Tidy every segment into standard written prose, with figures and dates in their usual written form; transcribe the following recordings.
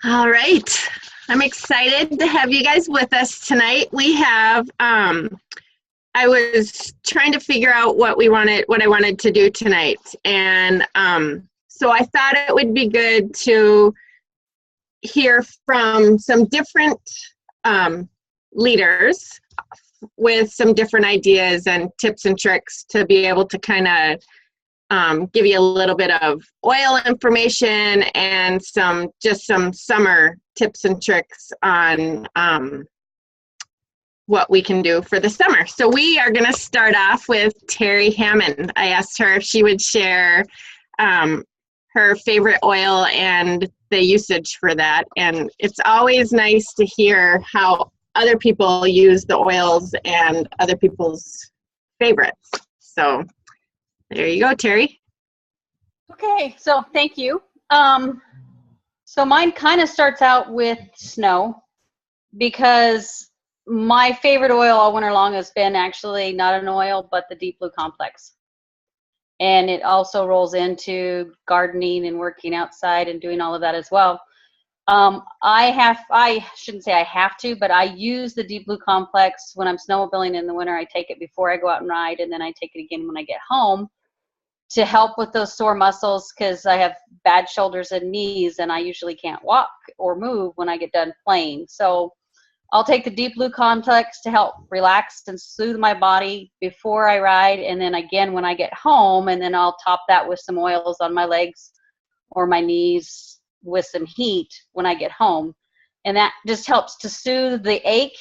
All right. I'm excited to have you guys with us tonight. We have I was trying to figure out what I wanted to do tonight. And so I thought it would be good to hear from some different leaders with some different ideas and tips and tricks to be able to kind of give you a little bit of oil information and some summer tips and tricks on what we can do for the summer. So we are going to start off with Terry Hammond. I asked her if she would share her favorite oil and the usage for that. And it's always nice to hear how other people use the oils and other people's favorites. So there you go, Terry. Okay, so thank you. So mine kind of starts out with snow, because my favorite oil all winter long has been actually not an oil, but the Deep Blue Complex. And it also rolls into gardening and working outside and doing all of that as well. I shouldn't say I have to, but I use the Deep Blue Complex when I'm snowmobiling in the winter. I take it before I go out and ride, and then I take it again when I get home to help with those sore muscles, because I have bad shoulders and knees, and I usually can't walk or move when I get done playing. So I'll take the Deep Blue Complex to help relax and soothe my body before I ride, and then again when I get home, and then I'll top that with some oils on my legs or my knees with some heat when I get home. And that just helps to soothe the ache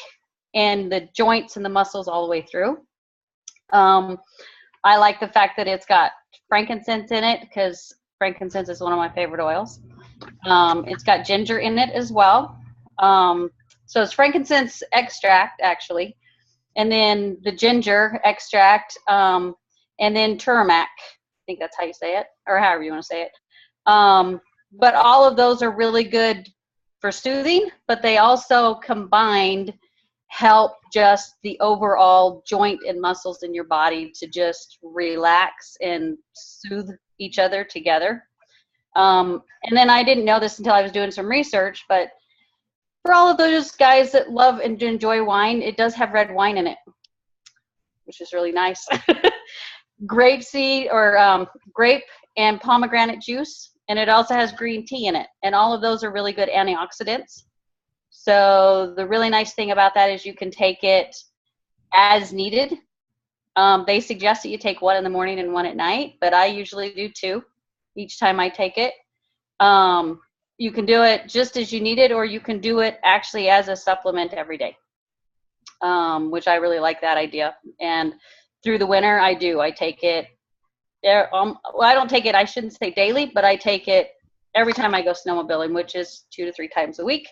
and the joints and the muscles all the way through. I like the fact that it's got frankincense in it, because frankincense is one of my favorite oils. It's got ginger in it as well. So it's frankincense extract, actually, and then the ginger extract, and then turmeric. I think that's how you say it, or however you want to say it. But all of those are really good for soothing, but they also combined help just the overall joint and muscles in your body to just relax and soothe each other together. And then I didn't know this until I was doing some research, but for all of those guys that love and enjoy wine, it does have red wine in it, which is really nice. Grapeseed or grape and pomegranate juice, and it also has green tea in it, and all of those are really good antioxidants. So the really nice thing about that is you can take it as needed. They suggest that you take one in the morning and one at night, but I usually do two each time I take it. You can do it just as you need it, or you can do it actually as a supplement every day, which I really like that idea. And through the winter, I take it. Well, I don't take it, I shouldn't say daily, but I take it every time I go snowmobiling, which is 2 to 3 times a week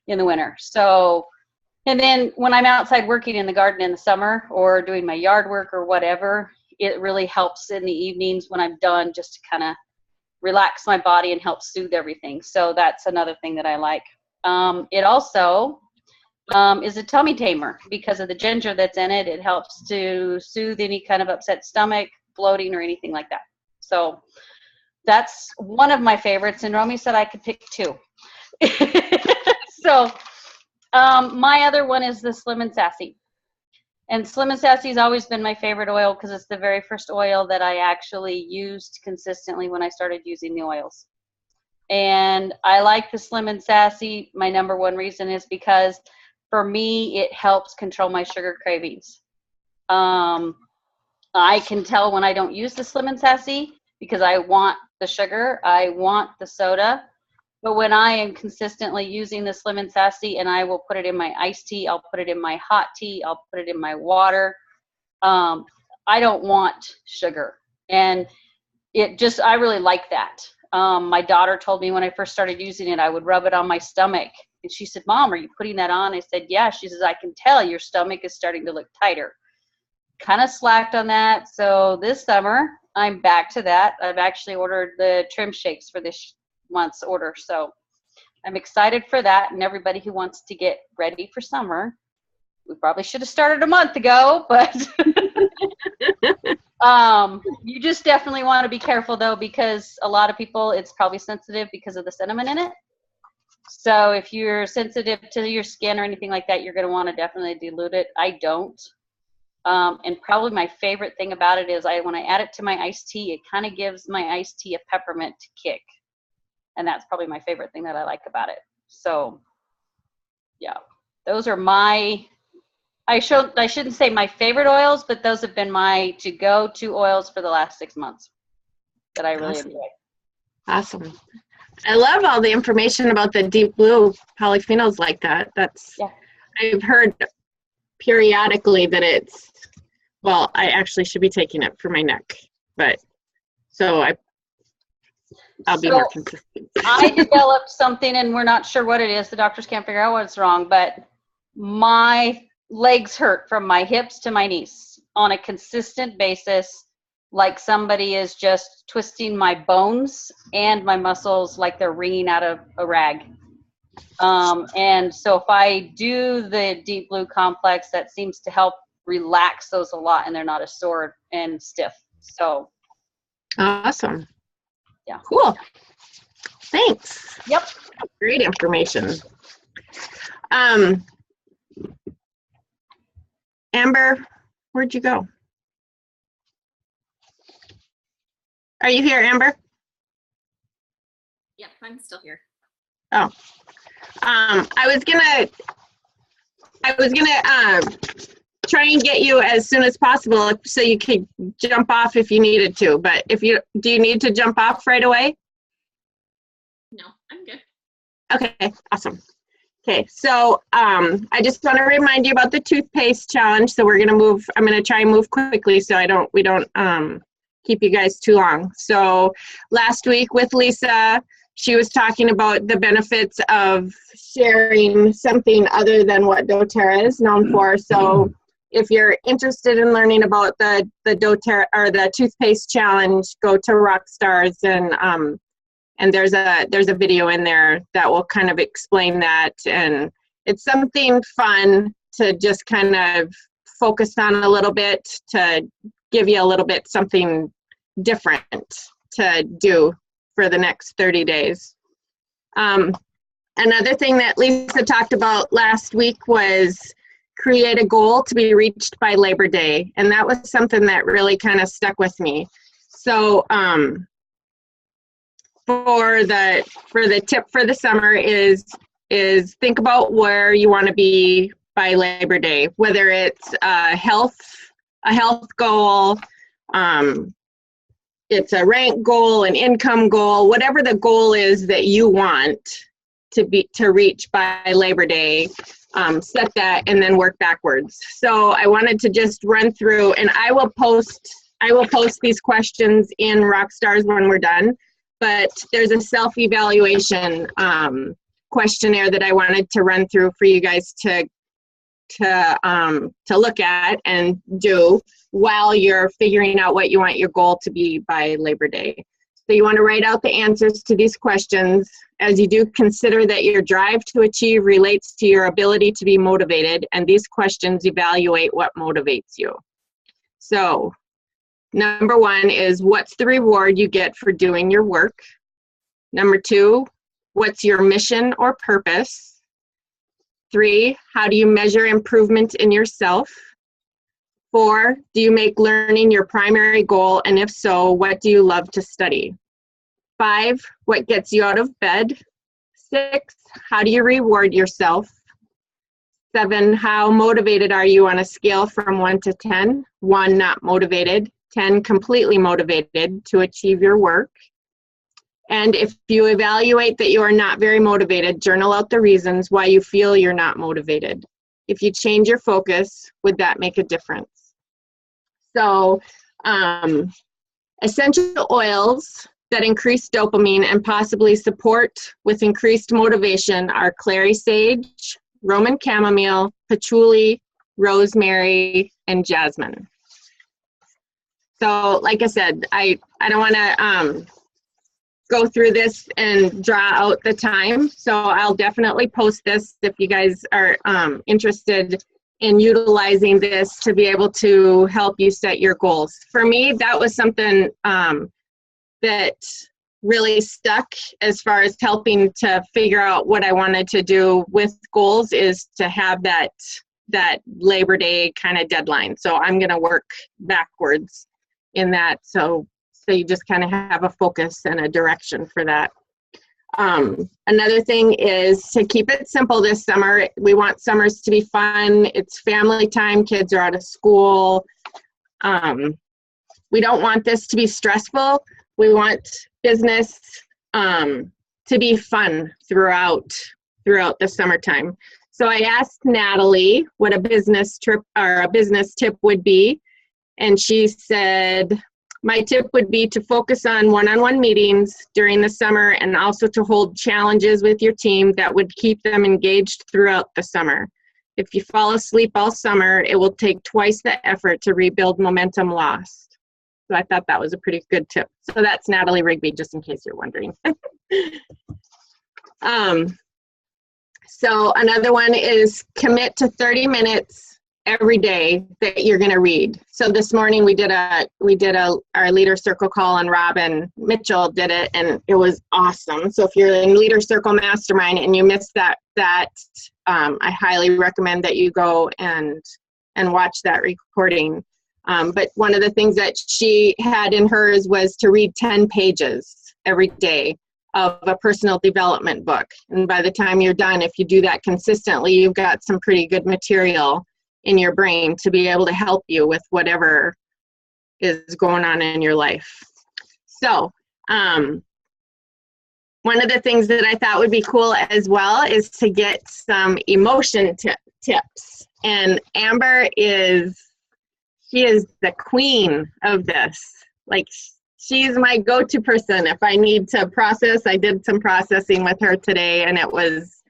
in the winter. So, and then when I'm outside working in the garden in the summer or doing my yard work or whatever, it really helps in the evenings when I'm done, just to kind of relax my body and help soothe everything. So that's another thing that I like. It also is a tummy tamer because of the ginger that's in it. It helps to soothe any kind of upset stomach, bloating, or anything like that. So that's one of my favorites, and Romy said I could pick 2. So my other one is the Slim and Sassy. And Slim and Sassy has always been my favorite oil because it's the very first oil that I actually used consistently when I started using the oils. And I like the Slim and Sassy. My number one reason is because for me, it helps control my sugar cravings. I can tell when I don't use the Slim and Sassy because I want the sugar, I want the soda. But when I am consistently using the Slim and Sassy, and I will put it in my iced tea, I'll put it in my hot tea, I'll put it in my water. I don't want sugar. And I really like that. My daughter told me when I first started using it, I would rub it on my stomach. And she said, "Mom, are you putting that on?" I said, "Yeah." She says, "I can tell your stomach is starting to look tighter." Kind of slacked on that. So this summer, I'm back to that. I've actually ordered the trim shakes for this month's order. So I'm excited for that. And everybody who wants to get ready for summer, we probably should have started a month ago, but you just definitely want to be careful though, because a lot of people, it's probably sensitive because of the cinnamon in it. So if you're sensitive to your skin or anything like that, you're going to want to definitely dilute it. I don't. And probably my favorite thing about it is when I add it to my iced tea, it kind of gives my iced tea a peppermint kick. And that's probably my favorite thing that I like about it. So yeah, those are I shouldn't say my favorite oils, but those have been my to-go-to oils for the last 6 months that I really enjoy. Awesome. I love all the information about the deep blue polyphenols like that. I've heard periodically that I actually should be taking it for my neck, but I'll be more consistent. I developed something, and we're not sure what it is. The doctors can't figure out what's wrong, but my legs hurt from my hips to my knees on a consistent basis, like somebody is just twisting my bones and my muscles like they're wringing out of a rag. And so if I do the Deep Blue Complex, that seems to help relax those a lot, and they're not as sore and stiff. So awesome. Yeah. Cool. Thanks. Yep. Great information. Amber, where'd you go? Are you here, Amber? Yep, I'm still here. Oh. I was gonna try and get you as soon as possible so you could jump off if you needed to, but do you need to jump off right away? No, I'm good. Okay, awesome. Okay, so I just want to remind you about the toothpaste challenge. So I'm gonna try and move quickly so we don't keep you guys too long. So last week with Lisa, she was talking about the benefits of sharing something other than what doTERRA is known for. So if you're interested in learning about the doTERRA or the toothpaste challenge, go to Rockstars, and there's a video in there that will kind of explain that. And it's something fun to just kind of focus on a little bit, to give you a little bit something different to do for the next 30 days. Another thing that Lisa talked about last week was create a goal to be reached by Labor Day. And that was something that really kind of stuck with me. So for the tip for the summer is think about where you want to be by Labor Day, whether it's a health goal, it's a rank goal, an income goal, whatever the goal is that you want to reach by Labor Day, set that and then work backwards. So I wanted to just run through, and I will post these questions in Rockstars when we're done, but there's a self-evaluation questionnaire that I wanted to run through for you guys to look at and do while you're figuring out what you want your goal to be by Labor Day. So you want to write out the answers to these questions. As you do, consider that your drive to achieve relates to your ability to be motivated, and these questions evaluate what motivates you. So number 1 is, what's the reward you get for doing your work? Number 2, what's your mission or purpose? 3, how do you measure improvement in yourself? 4, do you make learning your primary goal? And if so, what do you love to study? 5, what gets you out of bed? 6, how do you reward yourself? 7, how motivated are you on a scale from 1 to 10? 1, not motivated. 10, completely motivated to achieve your work. And if you evaluate that you are not very motivated, journal out the reasons why you feel you're not motivated. If you change your focus, would that make a difference? So, essential oils that increase dopamine and possibly support with increased motivation are clary sage, Roman chamomile, patchouli, rosemary, and jasmine. So, like I said, I don't want to go through this and draw out the time. So I'll definitely post this if you guys are interested in utilizing this to be able to help you set your goals. For me, that was something that really stuck as far as helping to figure out what I wanted to do with goals is to have that Labor Day kind of deadline. So I'm going to work backwards in that. So you just kind of have a focus and a direction for that. Another thing is to keep it simple this summer. We want summers to be fun. It's family time. Kids are out of school. We don't want this to be stressful. We want business to be fun throughout the summertime. So I asked Natalie what a business trip or a business tip would be, and she said, my tip would be to focus on one-on-one meetings during the summer and also to hold challenges with your team that would keep them engaged throughout the summer. If you fall asleep all summer, it will take twice the effort to rebuild momentum lost. So I thought that was a pretty good tip. So that's Natalie Rigby, just in case you're wondering. So another one is commit to 30 minutes every day that you're going to read. So this morning we did our Leader Circle call, and Robin Mitchell did it, and it was awesome. So if you're in Leader Circle Mastermind and you missed that I highly recommend that you go and watch that recording. But one of the things that she had in hers was to read 10 pages every day of a personal development book. And by the time you're done, if you do that consistently, you've got some pretty good material in your brain to be able to help you with whatever is going on in your life. So one of the things that I thought would be cool as well is to get some emotion tips. And Amber she is the queen of this. Like, she's my go-to person. If I need to process, I did some processing with her today, and it was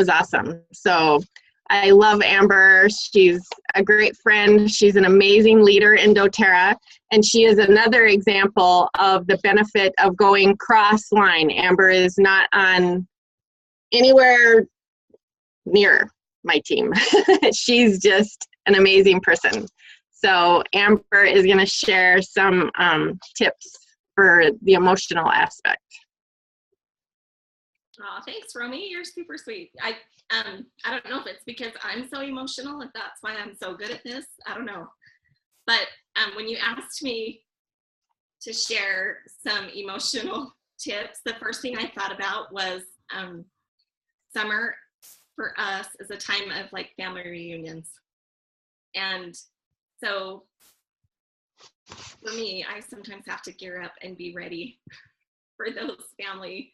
awesome. So I love Amber. She's a great friend. She's an amazing leader in doTERRA, and she is another example of the benefit of going cross-line. Amber is not on anywhere near my team. She's just an amazing person. So Amber is going to share some tips for the emotional aspect. Oh, thanks, Romy. You're super sweet. I don't know if it's because I'm so emotional, if that's why I'm so good at this. I don't know. But when you asked me to share some emotional tips, the first thing I thought about was summer for us is a time of like family reunions. And so for me, I sometimes have to gear up and be ready for those family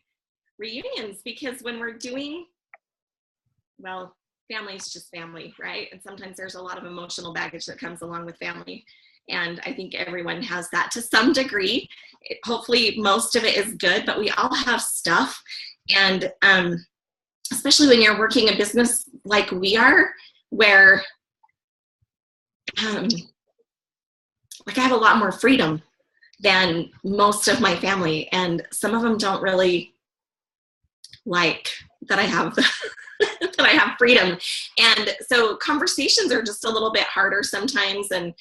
reunions, because when we're doing, well, family's just family, right? And sometimes there's a lot of emotional baggage that comes along with family. And I think everyone has that to some degree. Hopefully most of it is good, but we all have stuff. And especially when you're working a business like we are, where like I have a lot more freedom than most of my family, and some of them don't really like that I have that I have freedom. And so conversations are just a little bit harder sometimes, and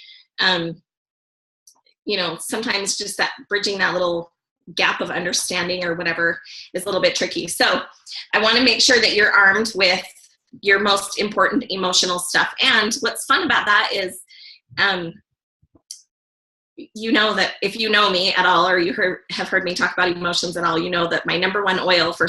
sometimes just that bridging that little gap of understanding or whatever is a little bit tricky. So I want to make sure that you're armed with your most important emotional stuff. And what's fun about that is that if you know me at all, or you have heard me talk about emotions at all, you know that my number one oil for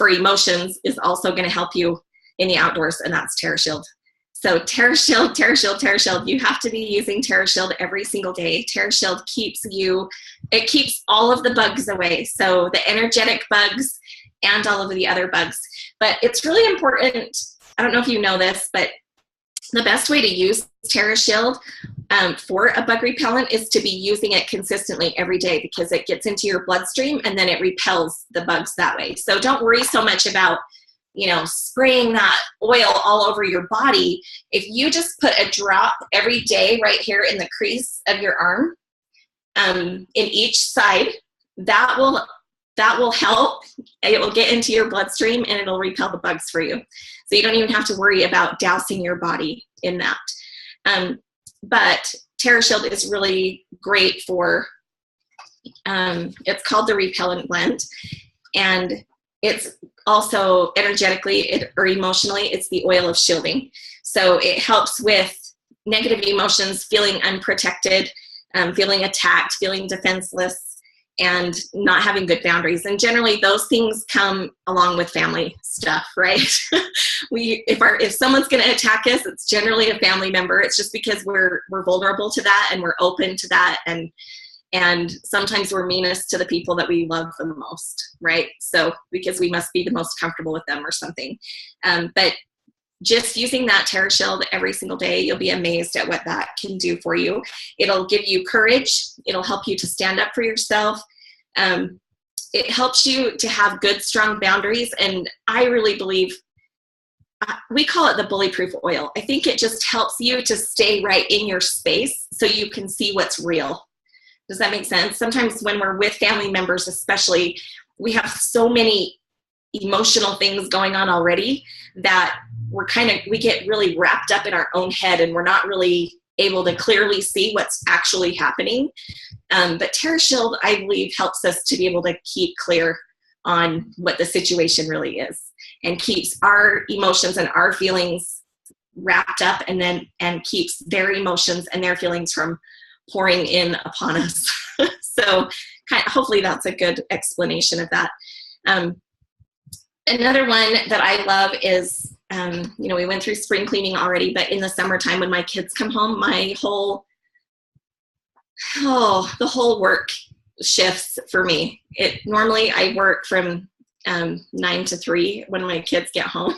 emotions is also going to help you in the outdoors, and that's TerraShield. So TerraShield, you have to be using TerraShield every single day. TerraShield keeps all of the bugs away, so the energetic bugs and all of the other bugs. But it's really important, I don't know if you know this, but the best way to use TerraShield for a bug repellent is to be using it consistently every day, because it gets into your bloodstream and then it repels the bugs that way. So don't worry so much about, spraying that oil all over your body. If you just put a drop every day right here in the crease of your arm, in each side, that will help. It will get into your bloodstream and it'll repel the bugs for you. So you don't even have to worry about dousing your body in that. But TerraShield is really great for It's called the Repellent Blend. And it's also energetically or emotionally, it's the oil of shielding. So it helps with negative emotions, feeling unprotected, feeling attacked, feeling defenseless, and not having good boundaries. And generally those things come along with family stuff, right? If someone's going to attack us, it's generally a family member. It's just because we're vulnerable to that, and we're open to that, and sometimes we're meanest to the people that we love the most, right? So because we must be the most comfortable with them or something. But just using that Terra Shield every single day, you'll be amazed at what that can do for you. It'll give you courage. It'll help you to stand up for yourself. It helps you to have good, strong boundaries. And I really believe, we call it the bully-proof oil. I think it just helps you to stay right in your space so you can see what's real. Does that make sense? Sometimes when we're with family members, especially, we have so many emotional things going on already that we get really wrapped up in our own head, and we're not really able to clearly see what's actually happening. But Terra Shield, I believe, helps us to be able to keep clear on what the situation really is, and keeps our emotions and our feelings wrapped up, and keeps their emotions and their feelings from pouring in upon us. So hopefully that's a good explanation of that. Another one that I love is, we went through spring cleaning already, but in the summertime when my kids come home, the whole work shifts for me. Normally I work from 9 to 3 when my kids get home.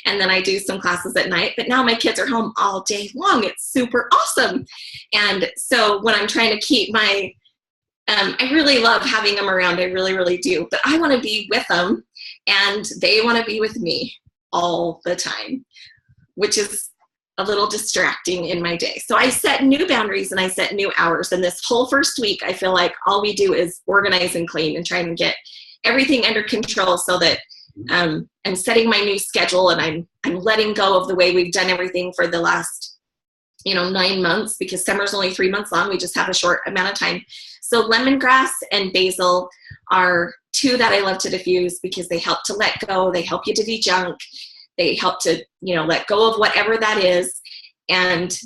And then I do some classes at night, but now my kids are home all day long. It's super awesome. And so when I'm trying to keep I really love having them around. I really, really do. But I want to be with them, and they want to be with me all the time, which is a little distracting in my day. So I set new boundaries and I set new hours. And this whole first week, I feel like all we do is organize and clean and try and get everything under control, so that I'm setting my new schedule, and I'm letting go of the way we've done everything for the last 9 months, because summer's only 3 months long. We just have a short amount of time. So lemongrass and basil are two that I love to diffuse, because they help to let go. They help you to de-junk. They help to, let go of whatever that is. And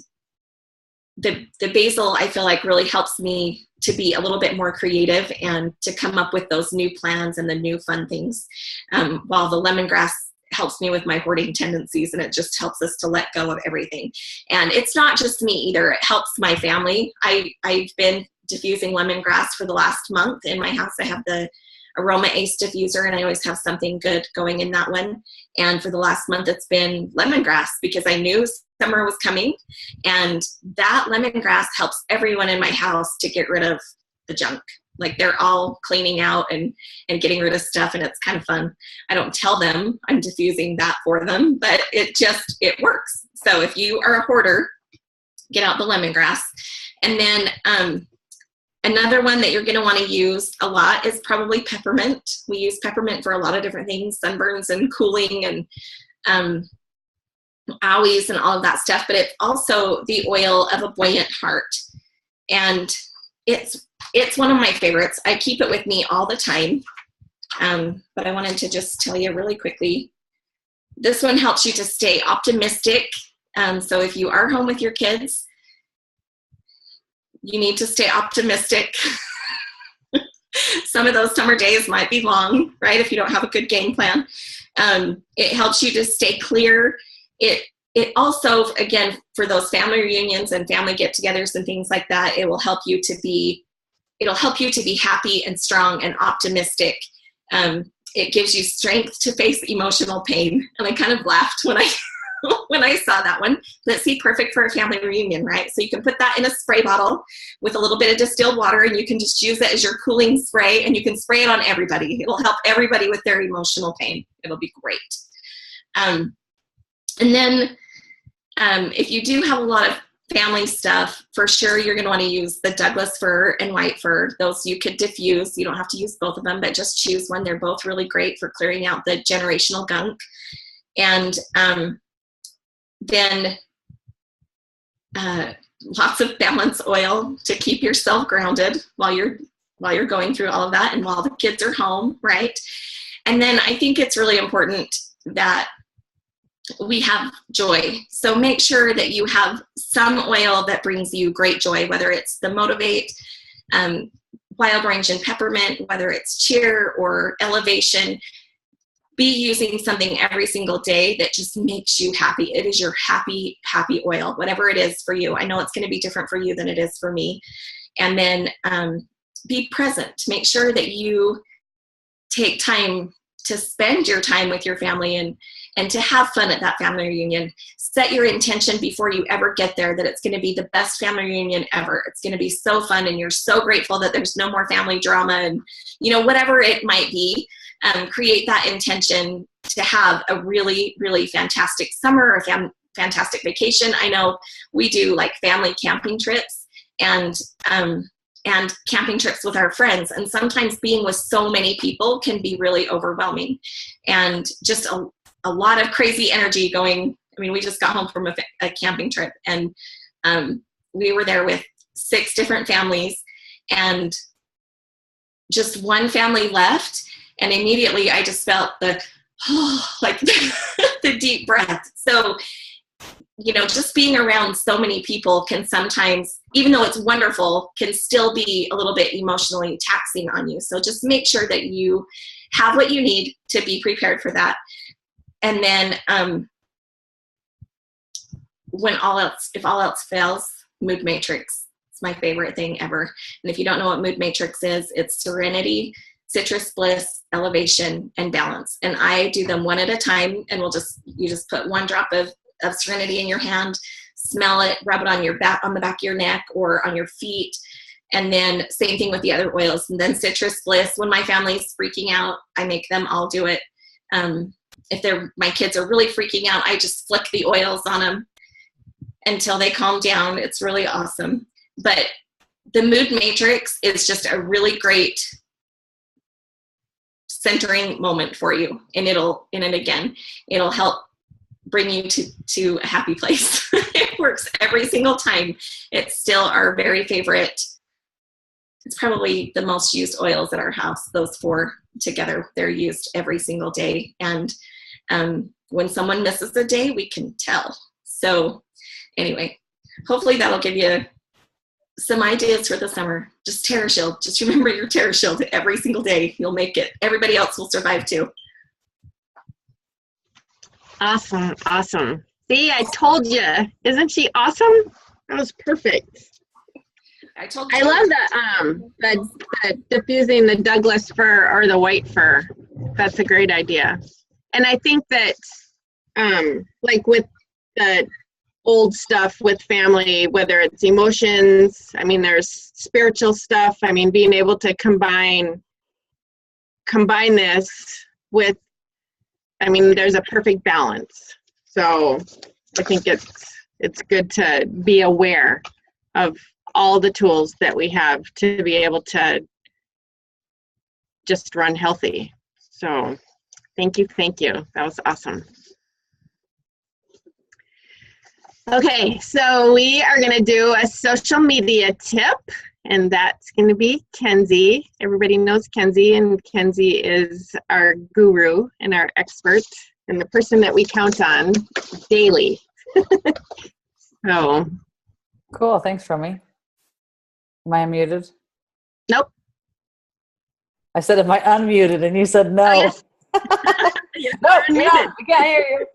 the basil, I feel like, really helps me to be a little bit more creative and to come up with those new plans and the new fun things. While the lemongrass helps me with my hoarding tendencies, and it just helps us to let go of everything. And it's not just me either. It helps my family. I've been diffusing lemongrass for the last month in my house. I have the Aroma Ace diffuser, and I always have something good going in that one. And for the last month, it's been lemongrass, because I knew summer was coming, and that lemongrass helps everyone in my house to get rid of the junk. Like, they're all cleaning out and getting rid of stuff, and it's kind of fun. I don't tell them I'm diffusing that for them, but it works. So if you are a hoarder, get out the lemongrass. And then another one that you're going to want to use a lot is probably peppermint. We use peppermint for a lot of different things, sunburns and cooling and owies and all of that stuff. But it's also the oil of a buoyant heart. And it's one of my favorites. I keep it with me all the time. But I wanted to just tell you really quickly. This one helps you to stay optimistic. So if you are home with your kids, you need to stay optimistic. Some of those summer days might be long, right? If you don't have a good game plan. It helps you to stay clear. It also, again, for those family reunions and family get-togethers and things like that, it'll help you to be happy and strong and optimistic. It gives you strength to face emotional pain. And I kind of laughed when I saw that one. Let's see, perfect for a family reunion, right? So you can put that in a spray bottle with a little bit of distilled water, and you can just use it as your cooling spray, and you can spray it on everybody. It'll help everybody with their emotional pain. It'll be great. And then if you do have a lot of family stuff, for sure you're going to want to use the Douglas fir and white fir. Those you could diffuse. You don't have to use both of them, but just choose one. They're both really great for clearing out the generational gunk. And then lots of balance oil to keep yourself grounded while you're while you're going through all of that and while the kids are home, right? And then I think it's really important that we have joy. So make sure that you have some oil that brings you great joy, whether it's the Motivate, Wild Orange and Peppermint, whether it's Cheer or Elevation. Be using something every single day that just makes you happy. It is your happy, happy oil, whatever it is for you. I know it's going to be different for you than it is for me. And then be present. Make sure that you take time to spend your time with your family and to have fun at that family reunion. Set your intention before you ever get there that it's going to be the best family reunion ever. It's going to be so fun, and you're so grateful that there's no more family drama, and whatever it might be. Create that intention to have a really, really fantastic summer or fantastic vacation. I know we do like family camping trips and camping trips with our friends. And sometimes being with so many people can be really overwhelming, and just a lot of crazy energy going. I mean, we just got home from a camping trip, and we were there with 6 different families, and just one family left. And immediately I just felt like the deep breath. So, just being around so many people can sometimes, even though it's wonderful, can still be a little bit emotionally taxing on you. So just make sure that you have what you need to be prepared for that. And then if all else fails, Mood Matrix. It's my favorite thing ever. And if you don't know what Mood Matrix is, it's Serenity, Citrus Bliss, Elevation, and Balance. And I do them one at a time, and you just put 1 drop of Serenity in your hand, smell it, rub it on the back of your neck or on your feet. And then same thing with the other oils. And then Citrus Bliss, when my family's freaking out, I make them all do it. If my kids are really freaking out, I just flick the oils on them until they calm down. It's really awesome. But the Mood Matrix is just a really great centering moment for you, and it'll help bring you to a happy place. It works every single time. It's still our very favorite. It's probably the most used oils at our house. Those 4 together, they're used every single day. And when someone misses a day, we can tell. So anyway, hopefully that'll give you some ideas for the summer. Just TerraShield. Just remember your TerraShield every single day. You'll make it. Everybody else will survive too. Awesome. Awesome. See, I told you. Isn't she awesome? That was perfect. I told you. I love the diffusing the Douglas fir or the white fir. That's a great idea. And I think that like with the old stuff with family, whether it's emotions, I mean, there's spiritual stuff. I mean, being able to combine this with, I mean, there's a perfect balance. So I think it's good to be aware of all the tools that we have to be able to just run healthy. So thank you. That was awesome. Okay, so we are going to do a social media tip, and that's going to be Kenzie. Everybody knows Kenzie, and Kenzie is our guru and our expert and the person that we count on daily. So cool. Thanks, Romy. Am I unmuted? Nope. I said, am I unmuted? And you said no. Oh, yes. No, you're not. We can't hear you.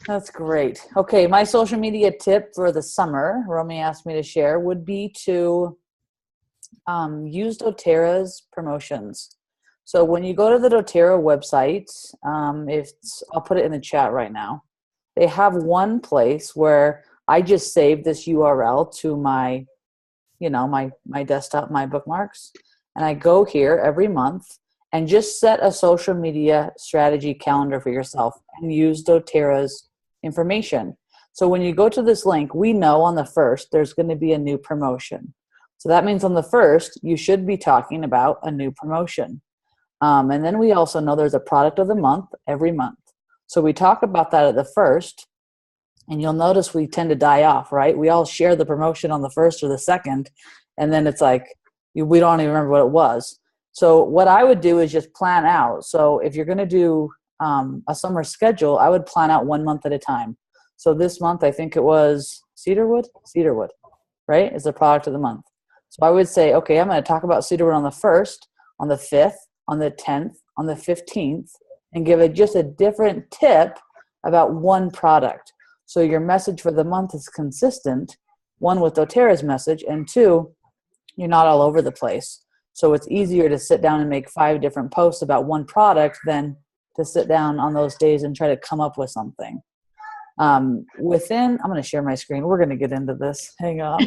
That's great. Okay, my social media tip for the summer, Romy asked me to share, would be to use doTERRA's promotions. So when you go to the doTERRA website, I'll put it in the chat right now. They have one place where I just saved this URL to my, my desktop, my bookmarks, and I go here every month and just set a social media strategy calendar for yourself and use doTERRA's information. So when you go to this link, we know on the 1st there's going to be a new promotion. So that means on the 1st, you should be talking about a new promotion. And then we also know there's a product of the month every month. So we talk about that at the 1st, and you'll notice we tend to die off, right? We all share the promotion on the 1st or the 2nd, and then it's like, We don't even remember what it was. So what I would do is just plan out. So if you're going to do a summer schedule, I would plan out 1 month at a time. So this month, I think it was cedarwood, right? Is the product of the month. So I would say, okay, I'm going to talk about cedarwood on the 1st, on the 5th, on the 10th, on the 15th, and give it just a different tip about one product. So your message for the month is consistent, one with doTERRA's message, and two, you're not all over the place. So it's easier to sit down and make 5 different posts about one product than to sit down on those days and try to come up with something. I'm going to share my screen. We're going to get into this. Hang on.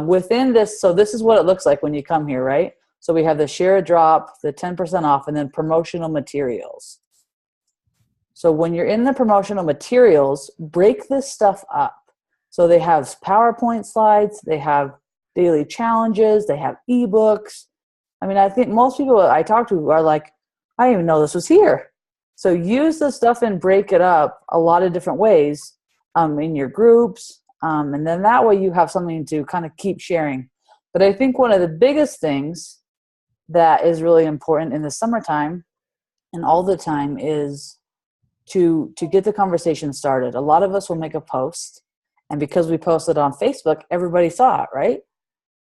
Within this, so this is what it looks like when you come here, right? So we have the share a drop, the 10% off, and then promotional materials. So when you're in the promotional materials, break this stuff up. So they have PowerPoint slides, they have daily challenges, they have ebooks. I mean, I think most people I talk to are like, I didn't even know this was here. So use the stuff and break it up a lot of different ways in your groups. And then that way you have something to kind of keep sharing. But I think one of the biggest things that is really important in the summertime and all the time is to get the conversation started. A lot of us will make a post, and because we posted on Facebook, everybody saw it, right?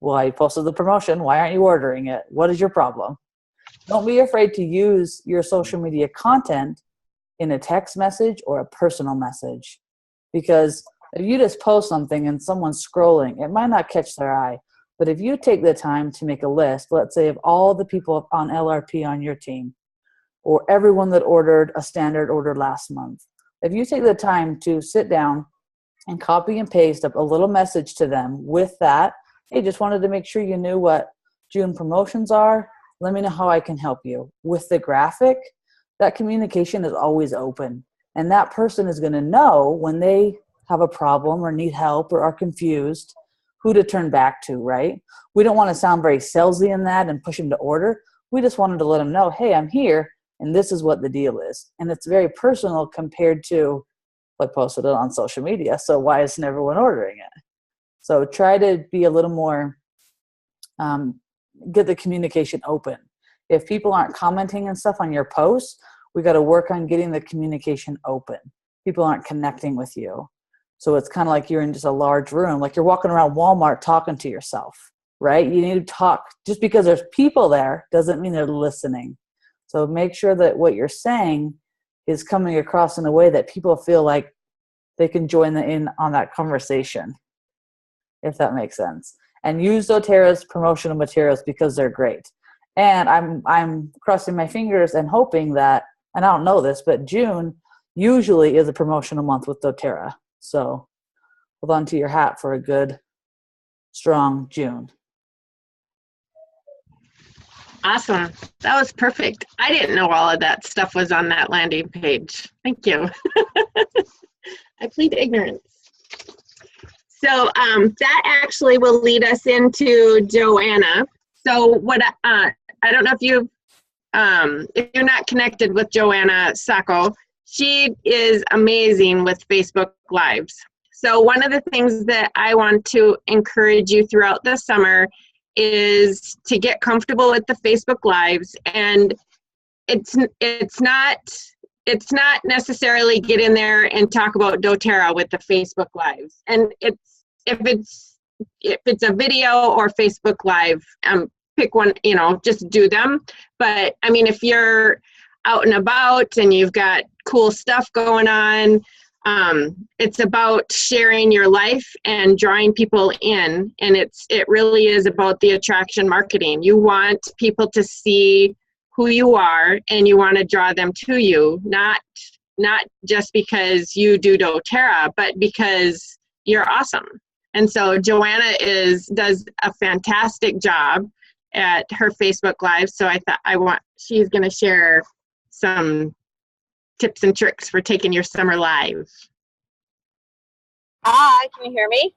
Well, I posted the promotion. Why aren't you ordering it? What is your problem? Don't be afraid to use your social media content in a text message or a personal message, because if you just post something and someone's scrolling, it might not catch their eye. But if you take the time to make a list, let's say of all the people on LRP on your team, or everyone that ordered a standard order last month, if you take the time to sit down and copy and paste up a little message to them with that, hey, just wanted to make sure you knew what June promotions are. Let me know how I can help you. With the graphic, that communication is always open. And that person is going to know when they have a problem or need help or are confused, who to turn back to, right? We don't want to sound very salesy in that and push them to order. We just wanted to let them know, hey, I'm here, and this is what the deal is. And it's very personal compared to what posted it on social media. So why isn't everyone ordering it? So try to be a little more, get the communication open. If people aren't commenting and stuff on your posts, we got to work on getting the communication open. People aren't connecting with you. So it's kind of like you're in just a large room, like you're walking around Walmart talking to yourself, right? You need to talk. Just because there's people there doesn't mean they're listening. So make sure that what you're saying is coming across in a way that people feel like they can join in on that conversation, if that makes sense. And use doTERRA's promotional materials because they're great. And I'm crossing my fingers and hoping that, and I don't know this, but June usually is a promotional month with doTERRA. So hold on to your hat for a good, strong June. Awesome. That was perfect. I didn't know all of that stuff was on that landing page. Thank you. I plead ignorance. So that actually will lead us into Joanna. So what I don't know if you're not connected with Joanna Sacco, she is amazing with Facebook Lives. So one of the things that I want to encourage you throughout the summer is to get comfortable with the Facebook Lives, and it's not necessarily get in there and talk about doTERRA with the Facebook Lives. And if it's a video or Facebook Live, pick one, just do them. But I mean, if you're out and about and you've got cool stuff going on, it's about sharing your life and drawing people in, and it really is about the attraction marketing. You want people to see who you are, and you want to draw them to you, not just because you do doTERRA, but because you're awesome. And so Joanna does a fantastic job at her Facebook Live. So I thought she's going to share some tips and tricks for taking your summer live. Hi, can you hear me?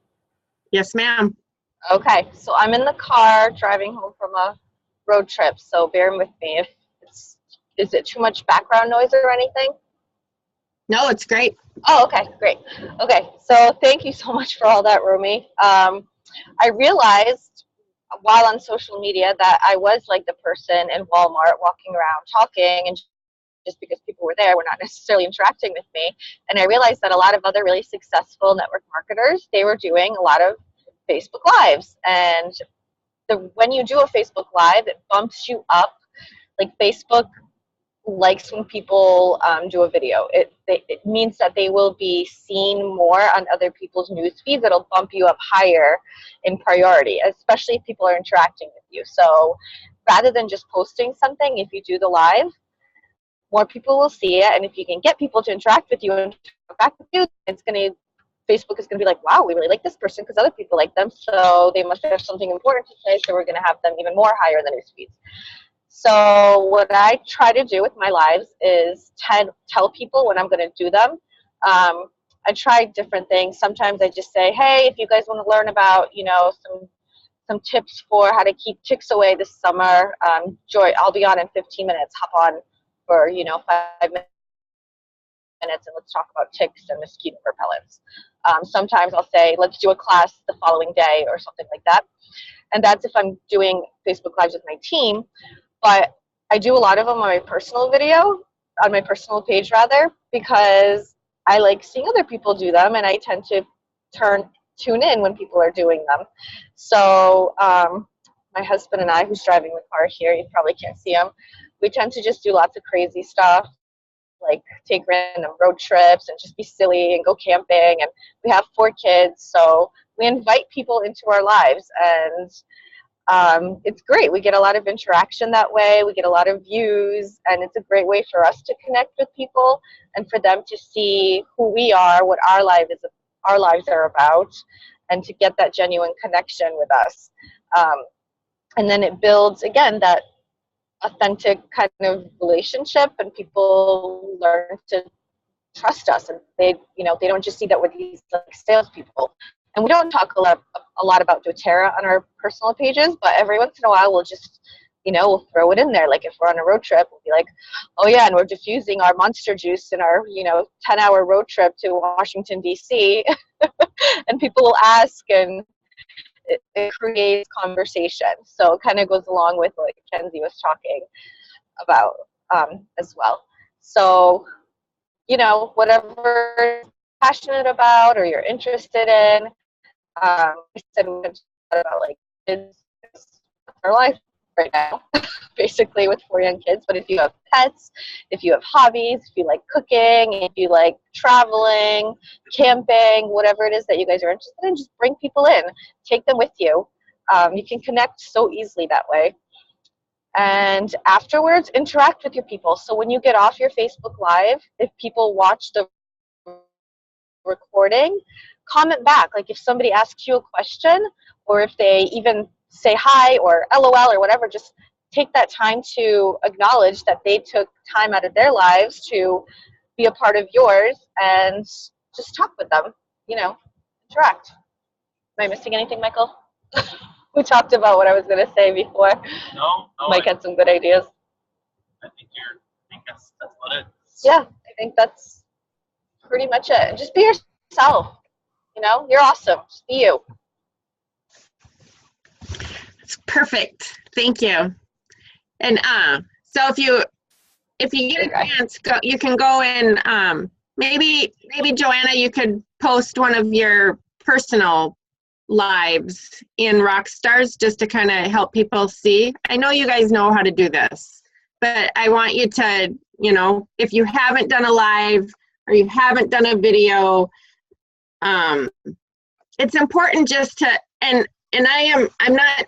Yes, ma'am. Okay, so I'm in the car driving home from a road trip, so bear with me. Is it too much background noise or anything? No, it's great. Oh, okay, great. Okay, so thank you so much for all that, Rumi. I realized while on social media that I was like the person in Walmart walking around talking, and just because people were there, were not necessarily interacting with me. And I realized that a lot of other really successful network marketers, they were doing a lot of Facebook Lives. And when you do a Facebook Live, it bumps you up. Like Facebook likes when people do a video. It means that they will be seen more on other people's news feeds. It'll bump you up higher in priority, especially if people are interacting with you. So rather than just posting something, if you do the live, more people will see it. And if you can get people to interact with you and talk back with you, Facebook is going to be like, wow, we really like this person because other people like them. So they must have something important to say. So we're going to have them even more higher in the news feeds. So what I try to do with my lives is tell people when I'm going to do them. I try different things. Sometimes I just say, hey, if you guys want to learn about, some tips for how to keep ticks away this summer, I'll be on in 15 minutes. Hop on for, 5 minutes and let's talk about ticks and mosquito repellents. Sometimes I'll say, let's do a class the following day or something like that. And that's if I'm doing Facebook Lives with my team. But I do a lot of them on my personal page rather, because I like seeing other people do them, and I tend to tune in when people are doing them. So my husband and I, who's driving the car here, you probably can't see him, we tend to just do lots of crazy stuff, like take random road trips and just be silly and go camping. And we have 4 kids, so we invite people into our lives, and it's great. We get a lot of interaction that way. We get a lot of views, and it's a great way for us to connect with people and for them to see who we are, what our lives are about, and to get that genuine connection with us. And then it builds, again, that authentic kind of relationship, and people learn to trust us, and they don't just see that with these like salespeople. And we don't talk a lot about doTERRA on our personal pages, but every once in a while we'll just, we'll throw it in there. Like if we're on a road trip, we'll be like, oh yeah, and we're diffusing our Monster Juice in our, 10-hour road trip to Washington, D.C. And people will ask, and it creates conversation. So it kind of goes along with what Kenzie was talking about as well. So, whatever you're passionate about or you're interested in, I said we talked about like kids in our life right now, basically with 4 young kids. But if you have pets, if you have hobbies, if you like cooking, if you like traveling, camping, whatever it is that you guys are interested in, just bring people in, take them with you. You can connect so easily that way. And afterwards, interact with your people. So when you get off your Facebook Live, if people watch the recording, comment back. Like if somebody asks you a question, or if they even say hi or LOL or whatever, just take that time to acknowledge that they took time out of their lives to be a part of yours, and just talk with them, interact. Am I missing anything, Michael? We talked about what I was going to say before. No, Mike had some good ideas. I think that's about it. Yeah, I think that's pretty much it. Just be yourself. You're awesome. Just be you. It's perfect. Thank you. And so if you get a chance, you can go and maybe Joanna, you could post one of your personal lives in Rockstars just to kind of help people see. I know you guys know how to do this, but I want you to, if you haven't done a live or you haven't done a video, it's important just to, and I'm not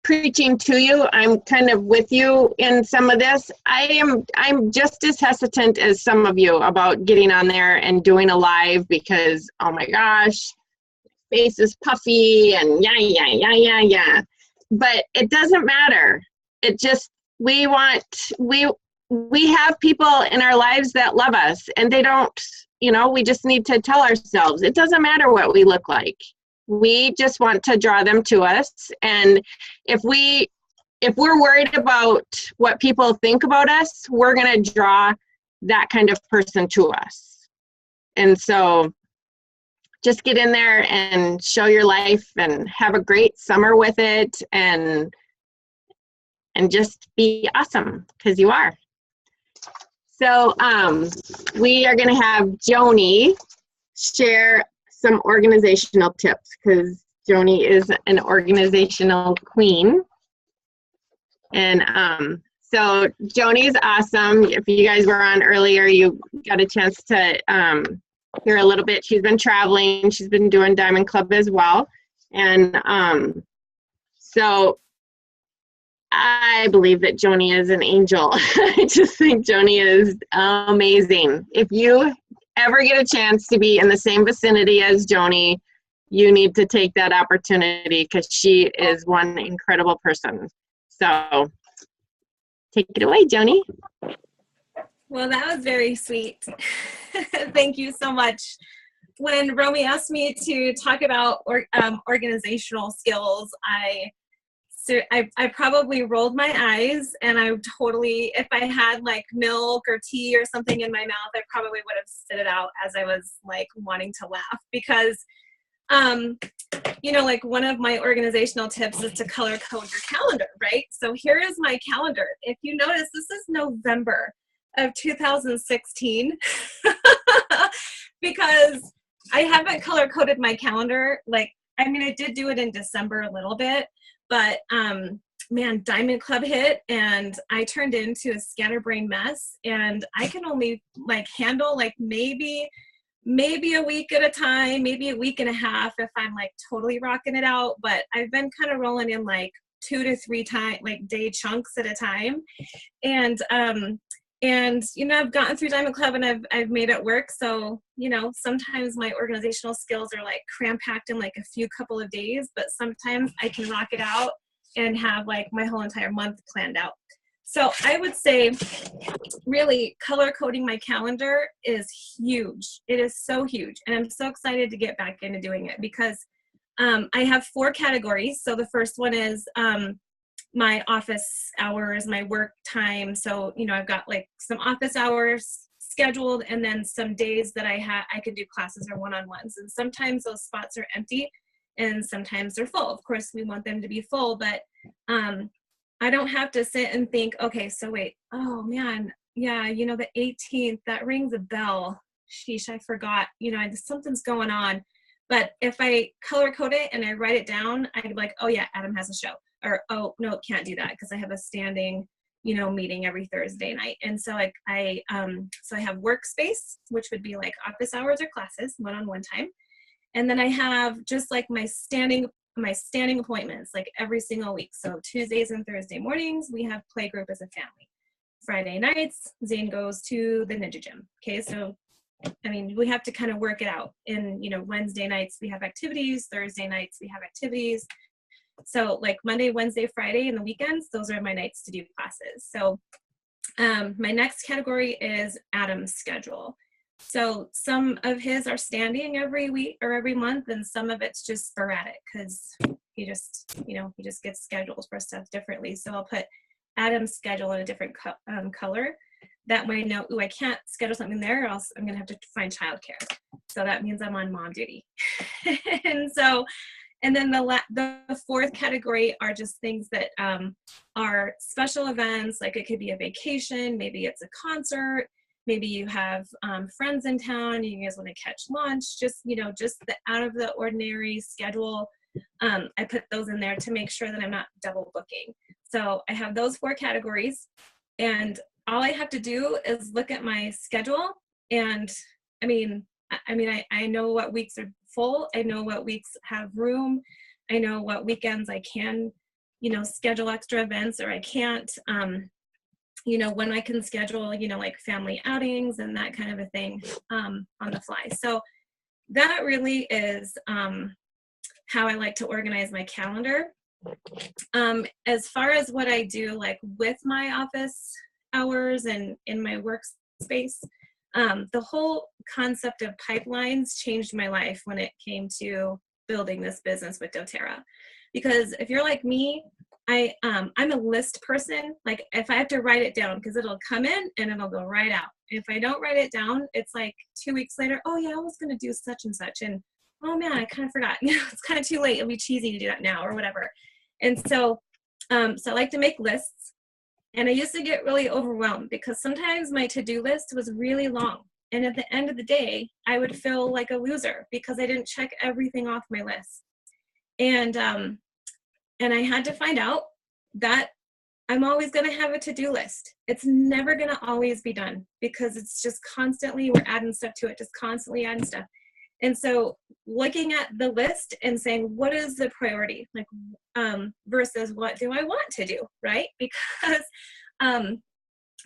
preaching to you, I'm kind of with you in some of this. I'm just as hesitant as some of you about getting on there and doing a live, because oh my gosh, face is puffy and yeah. But it doesn't matter. It just, we have people in our lives that love us, and they don't, we just need to tell ourselves, it doesn't matter what we look like. We just want to draw them to us. And if we're worried about what people think about us, we're going to draw that kind of person to us. And so just get in there and show your life and have a great summer with it, and just be awesome, because you are. So we are going to have Joni share some organizational tips, because Joni is an organizational queen. And so Joni's awesome. If you guys were on earlier, you got a chance to hear a little bit. She's been traveling. She's been doing Diamond Club as well. And so I believe that Joni is an angel. I just think Joni is amazing. If you ever get a chance to be in the same vicinity as Joni, you need to take that opportunity, because she is one incredible person. So take it away, Joni. Well, that was very sweet. Thank you so much. When Romy asked me to talk about organizational skills, I probably rolled my eyes, and I totally, if I had like milk or tea or something in my mouth, I probably would have spit it out as I was like wanting to laugh, because you know, like one of my organizational tips is to color code your calendar, right? So here is my calendar. If you notice, this is November of 2016 because I haven't color coded my calendar. Like, I mean, I did do it in December a little bit, but man, Diamond Club hit and I turned into a scatterbrain mess, and I can only like handle like maybe a week at a time, maybe a week and a half if I'm like totally rocking it out. But I've been kind of rolling in like 2 to 3 time like day chunks at a time. And you know, I've gotten through Diamond Club and I've made it work. So, you know, sometimes my organizational skills are like cram packed in like a few couple of days, but sometimes I can rock it out and have like my whole entire month planned out. So I would say really color coding my calendar is huge. It is so huge. And I'm so excited to get back into doing it because I have 4 categories. So the first one is my office hours, my work time. So, you know, I've got like some office hours scheduled, and then some days that I can do classes or one-on-ones. And sometimes those spots are empty and sometimes they're full. Of course, we want them to be full, but I don't have to sit and think, okay, so wait, oh man, yeah, you know, the 18th, that rings a bell. Sheesh, I forgot, you know, something's going on. But if I color code it and I write it down, I can be like, oh yeah, Adam has a show. Or, oh, no, can't do that because I have a standing, you know, meeting every Thursday night. And so I have workspace, which would be like office hours or classes, one-on-one time. And then I have just like my standing appointments like every single week. So Tuesdays and Thursday mornings, we have play group as a family. Friday nights, Zane goes to the Ninja Gym. Okay, so I mean, we have to kind of work it out. And, you know, Wednesday nights we have activities, Thursday nights we have activities. So like Monday, Wednesday, Friday, and the weekends, those are my nights to do classes. So my next category is Adam's schedule. So some of his are standing every week or every month, and some of it's just sporadic because he just gets schedules for stuff differently. So I'll put Adam's schedule in a different color. That way I know, I can't schedule something there, or else I'm going to have to find childcare. So that means I'm on mom duty. And then the 4th category are just things that are special events. Like it could be a vacation, maybe it's a concert, maybe you have friends in town, you guys want to catch lunch, just the out of the ordinary schedule. I put those in there to make sure that I'm not double booking. So I have those 4 categories, and all I have to do is look at my schedule. And I mean, I know what weeks are full. I know what weeks have room. I know what weekends I can, schedule extra events, or I can't, when I can schedule, like family outings and that kind of a thing on the fly. So that really is how I like to organize my calendar. As far as what I do, like with my office hours and in my workspace, the whole concept of pipelines changed my life when it came to building this business with doTERRA. Because if you're like me, I'm a list person. Like if I have to write it down, because it'll come in and it'll go right out. If I don't write it down, it's like 2 weeks later, oh yeah, I was going to do such and such. And oh man, I kind of forgot. It's kind of too late. It'll be cheesy to do that now or whatever. And so, so I like to make lists. And I used to get really overwhelmed because sometimes my to-do list was really long. And at the end of the day, I would feel like a loser because I didn't check everything off my list. And I had to find out that I'm always going to have a to-do list. It's never going to always be done because it's just constantly, we're adding stuff to it, just constantly adding stuff. And so looking at the list and saying, what is the priority? Like, versus what do I want to do, right? Because,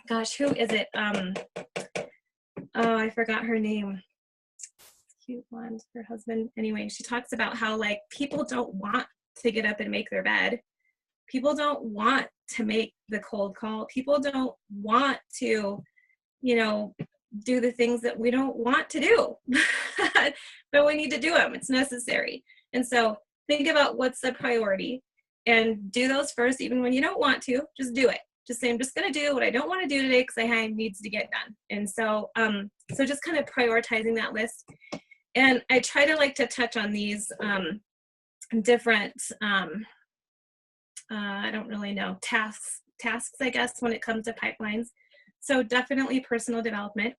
gosh, who is it? Oh, I forgot her name. Cute blonde, her husband. Anyway, she talks about how like people don't want to get up and make their bed. People don't want to make the cold call. People don't want to, you know, do the things that we don't want to do, but we need to do them. It's necessary. And so think about what's the priority and do those first, even when you don't want to, just do it. Just say, I'm just going to do what I don't want to do today because I have needs to get done. And so, so just kind of prioritizing that list. And I try to like to touch on these different, I don't really know, tasks, I guess, when it comes to pipelines. So definitely personal development.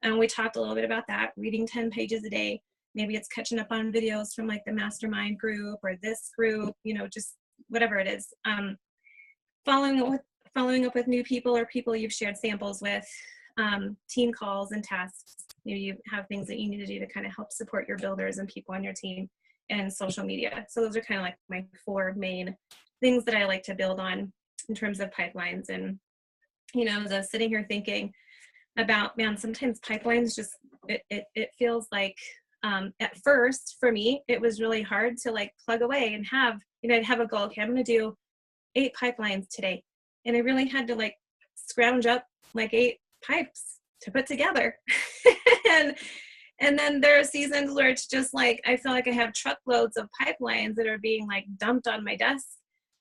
And we talked a little bit about that, reading 10 pages a day. Maybe it's catching up on videos from like the mastermind group or this group, you know, just whatever it is. Following up with new people or people you've shared samples with, team calls and tasks. You know, you have things that you need to do to kind of help support your builders and people on your team, and social media. So those are kind of like my 4 main things that I like to build on in terms of pipelines. And, you know, as I was sitting here thinking about, man, sometimes pipelines just, it feels like, at first for me, it was really hard to like plug away and have, you know, I'd have a goal. Okay, I'm going to do 8 pipelines today. And I really had to like scrounge up like 8 pipes to put together. And then there are seasons where it's just like, I feel like I have truckloads of pipelines that are being like dumped on my desk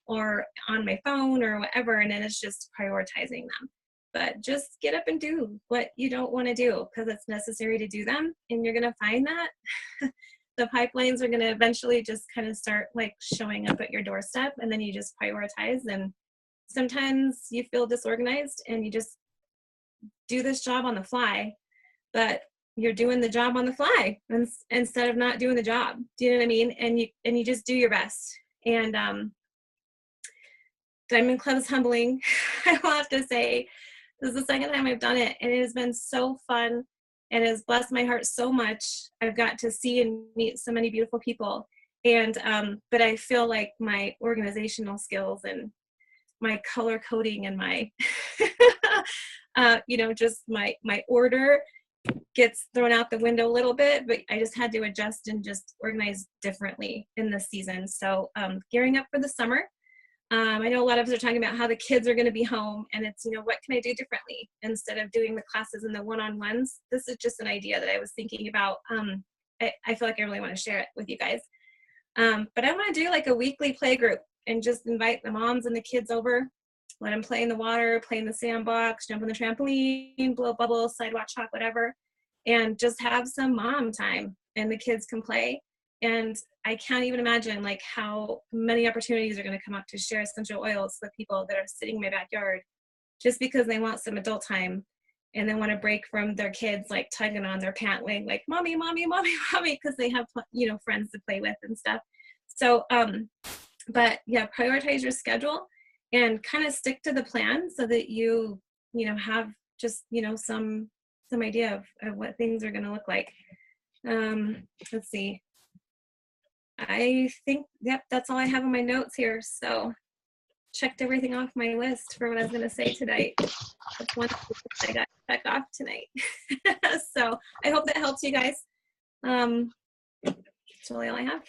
or on my phone or whatever. And then it's just prioritizing them. But just get up and do what you don't want to do because it's necessary to do them. And you're going to find that the pipelines are going to eventually just kind of start like showing up at your doorstep, and then you just prioritize. And sometimes you feel disorganized and you just do this job on the fly, but you're doing the job on the fly instead of not doing the job. Do you know what I mean? And you just do your best. And Diamond Club is humbling. I will have to say, this is the second time I've done it, and it has been so fun and has blessed my heart so much. I've got to see and meet so many beautiful people. And but I feel like my organizational skills and my color coding and my you know, just my order gets thrown out the window a little bit, but I just had to adjust and just organize differently in this season. So gearing up for the summer. I know a lot of us are talking about how the kids are going to be home, and it's, you know, what can I do differently instead of doing the classes and the one-on-ones? This is just an idea that I was thinking about. I feel like I really want to share it with you guys. But I want to do like a weekly play group and just invite the moms and the kids over, let them play in the water, play in the sandbox, jump on the trampoline, blow bubbles, sidewalk chalk, whatever, and just have some mom time, and the kids can play. And I can't even imagine like how many opportunities are going to come up to share essential oils with people that are sitting in my backyard just because they want some adult time and they want to break from their kids like tugging on their pant leg like mommy, mommy, mommy, mommy, because they have, you know, friends to play with and stuff. So but yeah, prioritize your schedule and kind of stick to the plan so that you know, have just, you know, some idea of what things are going to look like. Let's see. I think, yep, that's all I have on my notes here. So checked everything off my list for what I was going to say tonight. That's one thing I got checked off tonight. So I hope that helps you guys. That's really all I have.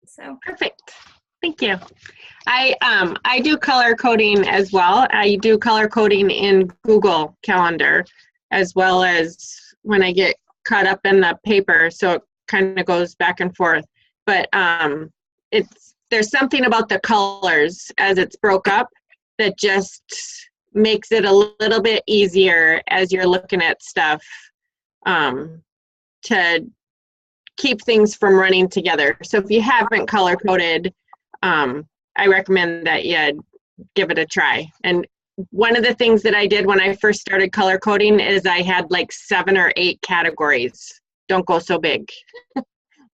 So Perfect. Thank you. I do color coding as well. I do color coding in Google Calendar as well as when I get caught up in the paper. So it kind of goes back and forth. But there's something about the colors as it's broke up that just makes it a little bit easier as you're looking at stuff to keep things from running together. So if you haven't color coded, I recommend that you give it a try. And one of the things that I did when I first started color coding is I had like 7 or 8 categories. Don't go so big.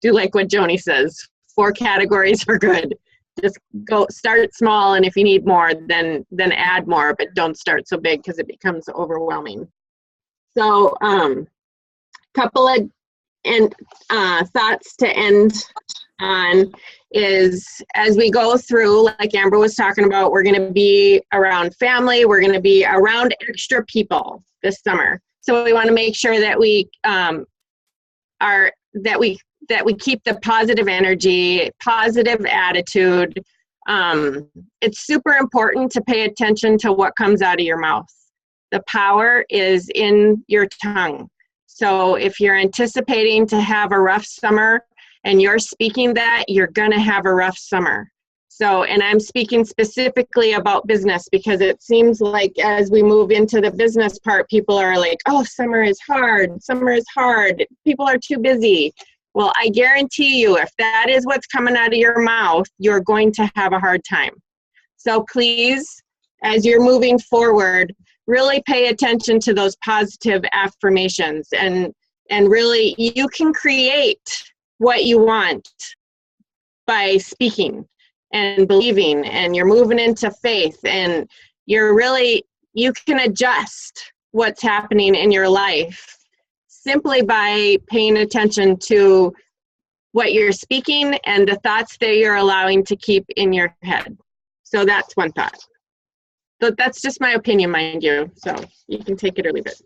Do like what Joni says. 4 categories are good. Just go start small, and if you need more, then add more, but don't start so big because it becomes overwhelming. So couple of thoughts to end on is, as we go through, like Amber was talking about, we're going to be around family, we're going to be around extra people this summer. So we want to make sure that we keep the positive energy, positive attitude. It's super important to pay attention to what comes out of your mouth. The power is in your tongue. So if you're anticipating to have a rough summer and you're speaking that, you're going to have a rough summer. So, and I'm speaking specifically about business because it seems like as we move into the business part, people are like, oh, summer is hard. Summer is hard. People are too busy. Well, I guarantee you, if that is what's coming out of your mouth, you're going to have a hard time. So please, as you're moving forward, really pay attention to those positive affirmations, and really you can create what you want by speaking and believing, and you're moving into faith, and you can adjust what's happening in your life simply by paying attention to what you're speaking and the thoughts that you're allowing to keep in your head. So that's one thought. But that's just my opinion, mind you, so you can take it or leave it.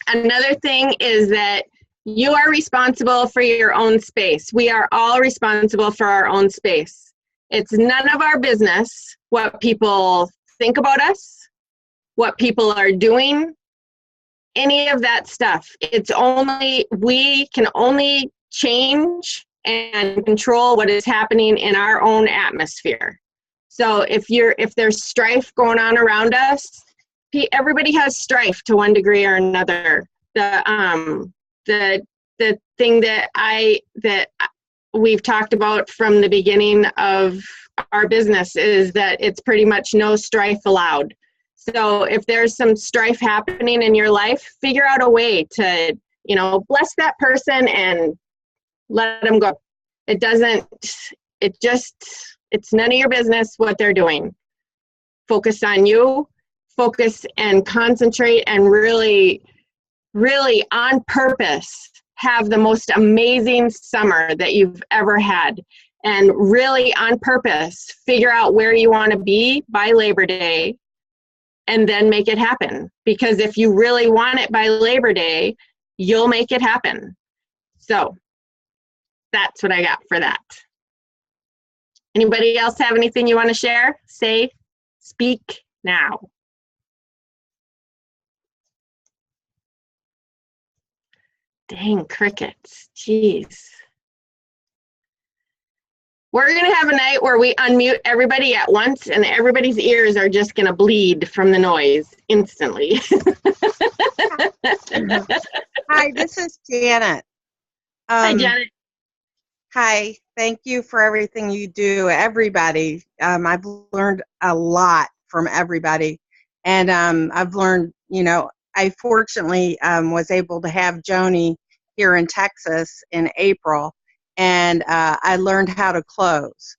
Another thing is that you are responsible for your own space. We are all responsible for our own space. It's none of our business what people think about us, what people are doing, any of that stuff. We can only change and control what is happening in our own atmosphere. So if there's strife going on around us, everybody has strife to one degree or another. The thing that we've talked about from the beginning of our business is that it's pretty much no strife allowed. So if there's some strife happening in your life, figure out a way to, bless that person and let them go. It's none of your business what they're doing. Focus on you, focus and concentrate, and really, really on purpose have the most amazing summer that you've ever had. And really on purpose, figure out where you want to be by Labor Day and then make it happen. Because if you really want it by Labor Day, you'll make it happen. So that's what I got for that. Anybody else have anything you want to share? Speak now. Dang crickets, jeez. We're gonna have a night where we unmute everybody at once and everybody's ears are just gonna bleed from the noise instantly. Hi, this is Janet. Hi, Janet. Hi, thank you for everything you do, everybody. I've learned a lot from everybody. And I've learned, I fortunately was able to have Joni here in Texas in April. And I learned how to close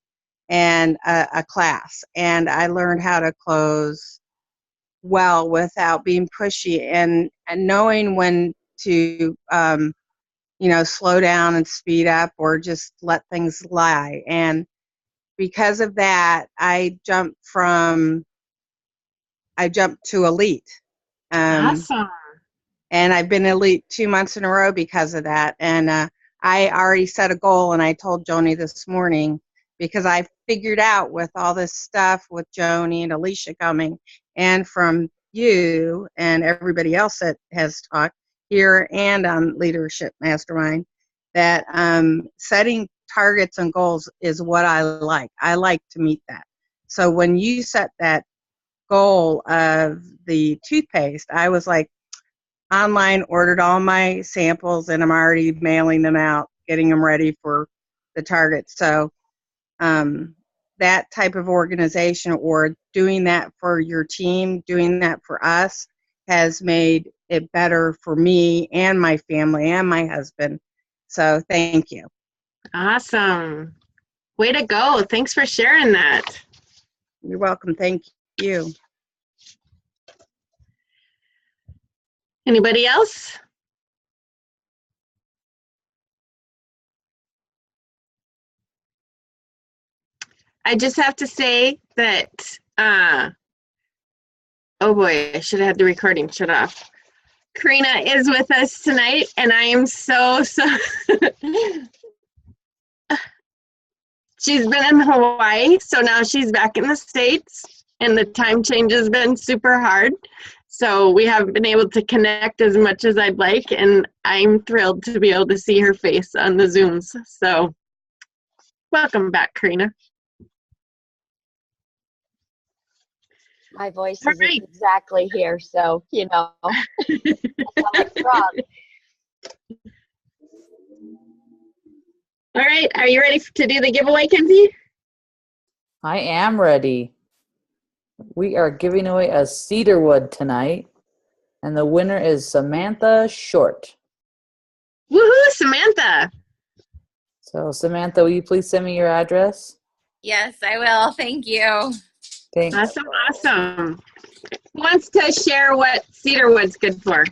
and a class. And I learned how to close well without being pushy and knowing when to slow down and speed up or just let things lie. And because of that, I jumped to elite. Awesome. And I've been elite 2 months in a row because of that. And I already set a goal, and I told Joni this morning, because I figured out with all this stuff with Joni and Alicia coming and from you and everybody else that has talked here and on Leadership Mastermind, that setting targets and goals is what I like. I like to meet that. So when you set that goal of the toothpaste, I was like, online, ordered all my samples, and I'm already mailing them out, getting them ready for the target. So that type of organization, or doing that for your team, doing that for us, has made it better for me and my family and my husband. So thank you. Awesome. Way to go. Thanks for sharing that. You're welcome. Thank you. Anybody else? I just have to say that, oh boy, I should have had the recording shut off. Karina is with us tonight, and I am so she's been in Hawaii, so now she's back in the States, and the time change has been super hard. So we haven't been able to connect as much as I'd like, and I'm thrilled to be able to see her face on the Zooms. So welcome back, Karina. My voice All isn't right. exactly here, so, you know, I sound like a frog. All right, are you ready to do the giveaway, Kenzie? I am ready. We are giving away a cedarwood tonight, and the winner is Samantha Short. Woohoo, Samantha. So Samantha, will you please send me your address? Yes, I will. Thank you. Thanks. Awesome, awesome. Who wants to share what cedarwood's good for?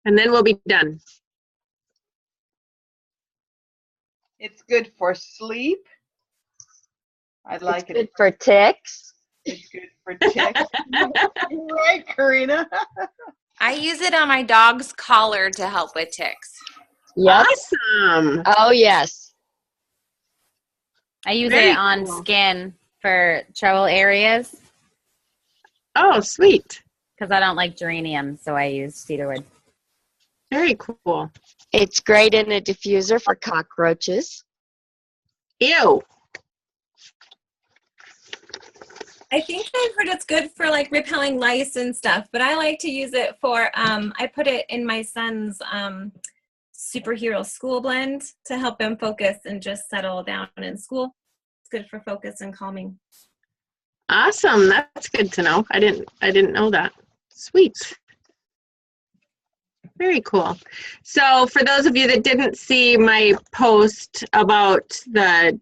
And then we'll be done. It's good for sleep. I like It's it. good for ticks. It's good for ticks. You're right, Karina. I use it on my dog's collar to help with ticks. Yep. Awesome. Oh, yes. I use Very it on cool. skin for trouble areas Oh, sweet. because I don't like geraniums, so I use cedarwood. Very cool. It's great in a diffuser for cockroaches. Ew. I think I've heard it's good for like repelling lice and stuff, but I like to use it for, I put it in my son's superhero school blend to help him focus and just settle down in school. It's good for focus and calming. Awesome. That's good to know. I didn't know that. Sweet. Very cool. So for those of you that didn't see my post about the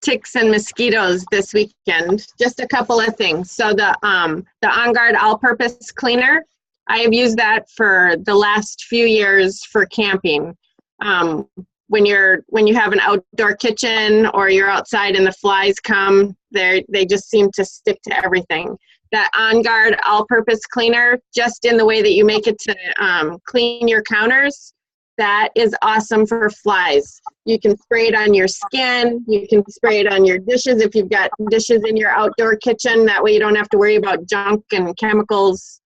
ticks and mosquitoes this weekend, just a couple of things. So the On Guard all-purpose cleaner, I have used that for the last few years for camping. When you have an outdoor kitchen or you're outside and the flies come, they just seem to stick to everything. That On Guard all-purpose cleaner, just in the way that you make it to clean your counters, that is awesome for flies. You can spray it on your skin. You can spray it on your dishes if you've got dishes in your outdoor kitchen. That way you don't have to worry about junk and chemicals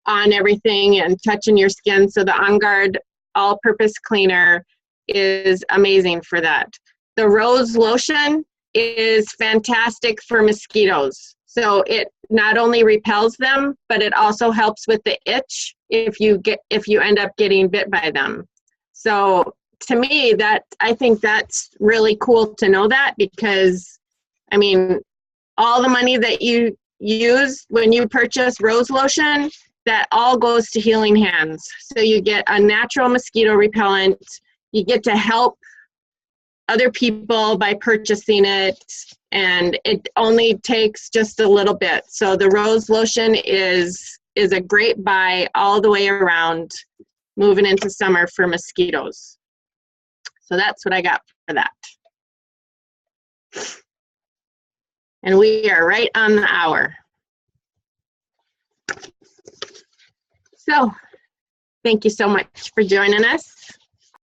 on everything and touching your skin. So the On Guard all-purpose cleaner is amazing for that. The rose lotion is fantastic for mosquitoes. So it not only repels them, but it also helps with the itch if you end up getting bit by them. So to me, I think that's really cool to know that, because I mean, all the money that you use when you purchase rose lotion, that all goes to Healing Hands. So you get a natural mosquito repellent. You get to help other people by purchasing it, and it only takes just a little bit. So the rose lotion is a great buy all the way around moving into summer for mosquitoes. So that's what I got for that. And we are right on the hour. So thank you so much for joining us.